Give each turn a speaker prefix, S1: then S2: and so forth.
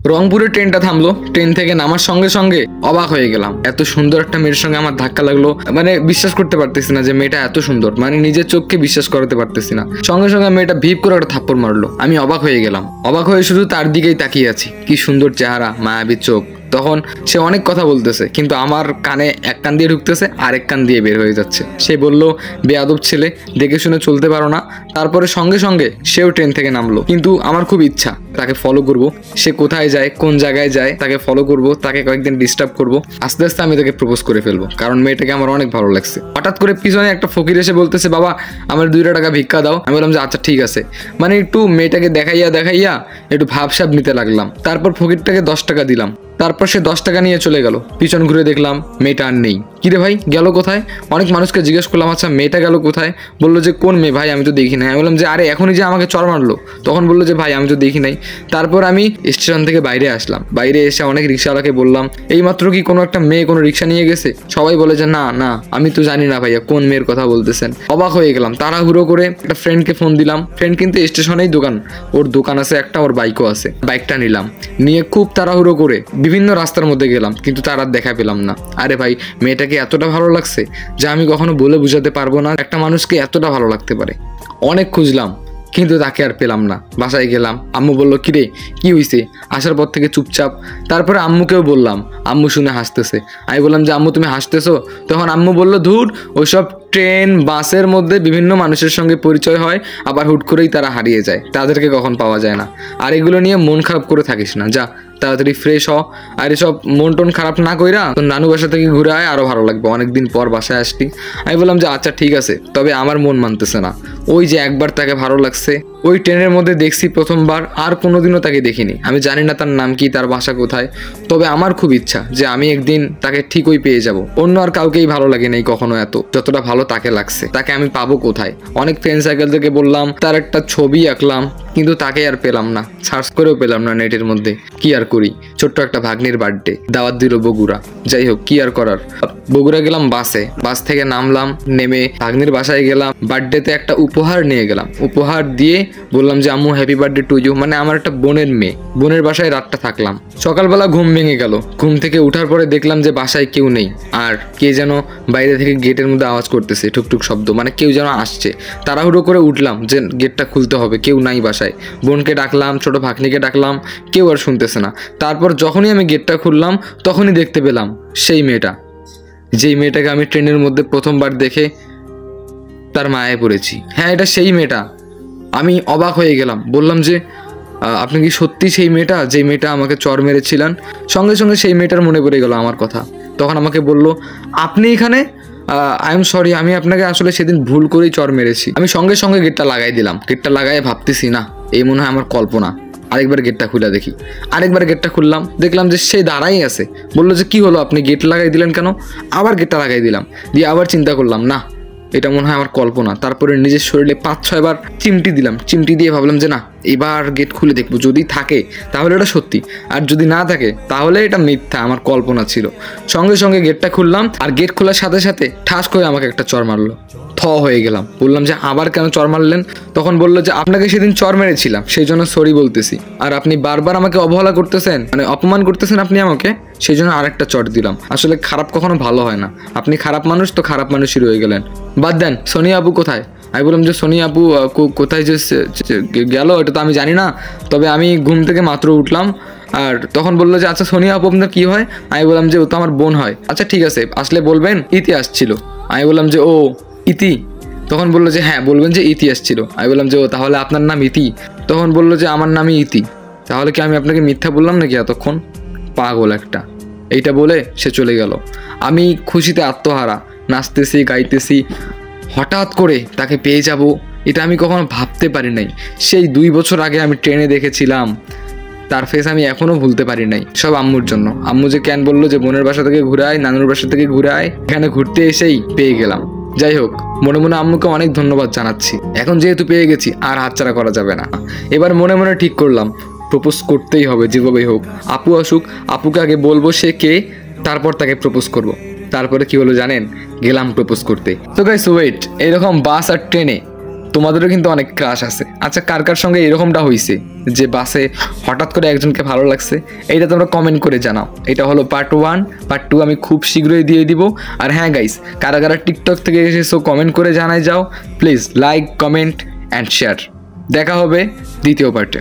S1: রংপুরে ট্রেনটা থামলো, ট্রেন থেকে নামার সঙ্গে সঙ্গে অবাক হয়ে গেলাম। এত সুন্দর একটা মেয়ের সঙ্গে আমার ধাক্কা লাগলো, মানে বিশ্বাস করতে পারতেছি না যে মেয়েটা এত সুন্দর, মানে নিজের চোখকে বিশ্বাস করতে পারতেছি না। সঙ্গে সঙ্গে মেয়েটা ভিপ করে একটা থাপ্পড় মারলো। আমি অবাক হয়ে গেলাম, অবাক হয়ে শুধু তার দিকেই তাকিয়ে আছি। কি সুন্দর চেহারা, মায়াবী চোখ। তখন সে অনেক কথা বলতেছে, কিন্তু আমার কানে এক কান দিয়ে ঢুকতেছে, আরেক কান দিয়ে বের হয়ে যাচ্ছে। সে বলল, বেয়াদব ছেলে, দেখে শুনে চলতে পারো না। তারপরে সঙ্গে সঙ্গে সেও ট্রেন থেকে নামলো। কিন্তু আমার খুব ইচ্ছা তাকে ফলো করব, সে কোথায় যায়, কোন জায়গায় যায়, তাকে ফলো করব, তাকে কয়েকদিন ডিস্টার্ব করব। আস্তে আস্তে আমি তাকে প্রপোজ করে ফেলবো, কারণ মেয়েটাকে আমার অনেক ভালো লাগছে। হঠাৎ করে পিছনে একটা ফকির এসে বলতেছে, বাবা আমার 2 টাকা ভিক্ষা দাও। আমি বললাম যে আচ্ছা ঠিক আছে, মানে একটু মেয়েটাকে দেখাইয়া একটু ভাবসাব নিতে লাগলাম। তারপর ফকিরটাকে 10 টাকা দিলাম। তারপর সে 10 টাকা নিয়ে চলে গেল। পিছন ঘুরে দেখলাম মেয়েটা আর নেই। কিরে ভাই, গেল কোথায়? অনেক মানুষকে জিজ্ঞেস করলাম, আচ্ছা মেয়েটা গেল কোথায়? বললো যে কোন মেয়ে ভাই, আমি তো দেখি নাই। আমি বললাম যে আরে এখনই যে আমাকে চড় মারলো। তখন বললো যে ভাই আমি তো দেখি নাই। তারপর আমি স্টেশন থেকে বাইরে আসলাম। বাইরে এসে অনেক রিক্সাওয়ালাকে বললাম, এইমাত্র কি কোনো একটা মেয়ে কোনো রিক্সা নিয়ে গেছে? সবাই বলে যে না না, আমি তো জানি না ভাইয়া কোন মেয়ের কথা বলতেছেন। অবাক হয়ে গেলাম, তাড়াহুড়ো করে একটা ফ্রেন্ডকে ফোন দিলাম। ফ্রেন্ড কিন্তু স্টেশনেই দোকান, ওর দোকান আছে একটা, ওর বাইকও আছে। বাইকটা নিলাম, নিয়ে খুব তাড়াহুড়ো করে বিভিন্ন রাস্তার মধ্যে গেলাম, কিন্তু তার আর দেখা পেলাম না। আরে ভাই, মেয়েটাকে এতটা ভালো লাগছে যে আমি কখনো বলে বুঝাতে পারবো না একটা মানুষকে এতটা ভালো লাগতে পারে। অনেক খুঁজলাম, কিন্তু তাকে আর পেলাম না। বাসায় গেলাম, আম্মু বললো কিরে কি হয়েছে? আসার পর থেকে চুপচাপ। তারপরে আম্মুকেও বললাম, আম্মু শুনে হাসতেছে। আমি বললাম যে আম্মু তুমি হাসতেছো? তখন আম্মু বললো, ধুর ওইসব ট্রেন বাসের মধ্যে বিভিন্ন মানুষের সঙ্গে পরিচয় হয়, আবার হুট করেই তারা হারিয়ে যায়, তাদেরকে কখন পাওয়া যায় না। আর এগুলো নিয়ে মন খারাপ করে থাকিস না, যা তাড়াতাড়ি ফ্রেশ হ। আর এসব মন টন খারাপ না কইরা তোর নানু বাসা থেকে ঘুরে আয়, আরো ভালো লাগবে, অনেকদিন পর বাসায় আসলি। আমি বললাম যে আচ্ছা ঠিক আছে, তবে আমার মন মানতেছে না। ওই যে একবার তাকে ভালো লাগছে, ওই ট্রেনের মধ্যে দেখছি প্রথমবার, আর কোনোদিনও তাকে দেখিনি। আমি জানি না তার নাম কি, তার বাসা কোথায়, তবে আমার খুব ইচ্ছা যে আমি একদিন তাকে ঠিকই পেয়ে যাব। অন্য আর কাউকেই ভালো লাগে নাই কখনো এত, যতটা ভালো তাকে লাগছে। তাকে আমি পাবো কোথায়? অনেক ফ্রেন্ড সার্কেল থেকে বললাম, তার একটা ছবি আঁকলাম, কিন্তু তাকে আর পেলাম না, সার্চ করেও পেলাম না নেটের মধ্যে। কি আর করি, ছোট্ট একটা ভাগ্নির বার্থডে, দাওয়াত দিল বগুড়া। যাই হোক, কি আর করার। বগুড়া গেলাম বাসে, বাস থেকে নামলাম, নেমে ভাগ্নির বাসায় গেলাম। বার্থডেতে একটা উপহার নিয়ে গেলাম, উপহার দিয়ে বললাম যে আম্মু হ্যাপি বার্থডে টু ইউ। মানে আমার একটা বোনের মেয়ে, বোনের বাসায় রাতটা থাকলাম। সকালবেলা ঘুম ভেঙে গেল। ঘুম থেকে উঠার পরে দেখলাম যে বাসায় কেউ নেই, আর কে যেন বাইরে থেকে গেটের মধ্যে আওয়াজ করতেছে, ঠুকঠুক শব্দ, মানে কেউ যেন আসছে। তাড়াহুড়ো করে উঠলাম যে গেটটা খুলতে হবে, কেউ নাই বাসায়। বোনকে ডাকলাম, ছোট ভাগ্নিকে ডাকলাম, কেউ আর শুনতেছে না। তারপর যখনই আমি গেটটা খুললাম, তখনই দেখতে পেলাম সেই মেয়েটা, যেই মেয়েটাকে আমি ট্রেনের মধ্যে প্রথমবার দেখে তার মায়ায় পড়েছি। হ্যাঁ, এটা সেই মেয়েটা। আমি অবাক হয়ে গেলাম, বললাম যে আপনি কি সত্যি সেই মেয়েটা, যেই মেয়েটা আমাকে চড় মেরেছিলেন? সঙ্গে সঙ্গে সেই মেয়েটার মনে পড়ে গেল আমার কথা। তখন আমাকে বলল, আপনি এখানে? আই এম সরি, আমি আপনাকে আসলে সেদিন ভুল করেই চড় মেরেছি। আমি সঙ্গে সঙ্গে গেটটা লাগাই দিলাম। গেটটা লাগাই ভাবতেছি, না এই মনে হয় আমার কল্পনা। আরেকবার গেটটা খুলে দেখি, আরেকবার গেটটা খুললাম, দেখলাম যে সে দাঁড়াই আছে। বললো যে কি হলো, আপনি গেট লাগাই দিলেন কেন? আবার গেটটা লাগাই দিলাম, দিয়ে আবার চিন্তা করলাম, না এটা মনে হয় আমার কল্পনা। তারপরে নিজের শরীরে 5-6 বার চিমটি দিলাম, চিমটি দিয়ে ভাবলাম যে না, এবার গেট খুলে দেখবো, যদি থাকে তাহলে এটা সত্যি, আর যদি না থাকে তাহলে এটা মিথ্যা, আমার কল্পনা ছিল। সঙ্গে সঙ্গে গেটটা খুললাম, আর গেট খোলার সাথে সাথে ঠাস করে আমাকে একটা চড় মারলো। থ হয়ে গেলাম, বললাম যে আবার কেন চড় মারলেন? তখন বললো যে আপনাকে সেদিন চড় মেরেছিলাম, সেই জন্য সরি বলতেছি, আর আপনি বারবার আমাকে অবহেলা করতেছেন, মানে অপমান করতেছেন আপনি আমাকে, সেই জন্য আরেকটা চড় দিলাম। আসলে খারাপ কখনো ভালো হয় না, আপনি খারাপ মানুষ তো খারাপ মানুষই রয়ে গেলেন। বাদ দেন, সোনিয়া আপু কোথায়? আমি বললাম যে সোনিয়া আপু কোথায় যে গেল এটা তো আমি জানি না, তবে আমি ঘুম থেকে মাত্র উঠলাম। আর তখন বললো যে আচ্ছা সোনিয়া আপু আপনার কী হয়? আমি বললাম যে ও তো আমার বোন হয়। আচ্ছা ঠিক আছে, আসলে বলবেন ইতি আসছিল। আমি বললাম যে ও ইতি। তখন বললো যে হ্যাঁ বলবেন যে ইতি আসছিল। আমি বললাম যে ও তাহলে আপনার নাম ইতি? তখন বললো যে আমার নামই ইতি। তাহলে কি আমি আপনাকে মিথ্যা বললাম নাকি এতক্ষণ? পাগল একটা। এইটা বলে সে চলে গেল। আমি খুশিতে আত্মহারা, নাচতেছি গাইতেছি। হঠাৎ করে তাকে পেয়ে যাব, এটা আমি কখনো ভাবতে পারি নাই। সেই 2 বছর আগে আমি ট্রেনে দেখেছিলাম, তার ফেস আমি এখনও ভুলতে পারি নাই। সব আম্মুর জন্য। আম্মু যে কেন বললো যে বোনের বাসা থেকে ঘুরে আয়, নানুর বাসা থেকে ঘুরে আয়, এখানে ঘুরতে এসেই পেয়ে গেলাম। যাই হোক, মনে মনে আম্মুকে অনেক ধন্যবাদ জানাচ্ছি। এখন যেহেতু পেয়ে গেছি, আর হাতছাড়া করা যাবে না। এবার মনে মনে ঠিক করলাম, প্রপোজ করতেই হবে যেভাবেই হোক। আপু আসুক, আপুকে আগে বলবো সে কে, তারপর তাকে প্রপোজ করব। তারপরে কি হলো জানেন? গেলাম প্রপোজ করতে। তো গাইস ওয়েট, এরকম বাস আর ট্রেনে তোমাদেরও কিন্তু অনেক ক্রাশ আছে। আচ্ছা, কার কার সঙ্গে এরকমটা হয়েছে যে বাসে হঠাৎ করে একজনকে ভালো লাগছে? এইটা তোমরা কমেন্ট করে জানাও। এটা হলো পার্ট 1। পার্ট 2 আমি খুব শীঘ্রই দিয়ে দিব। আর হ্যাঁ গাইস, কারা কারা টিকটক থেকে এসেছো কমেন্ট করে জানাই যাও please. Like, comment and share. দেখা হবে দ্বিতীয় পার্টে।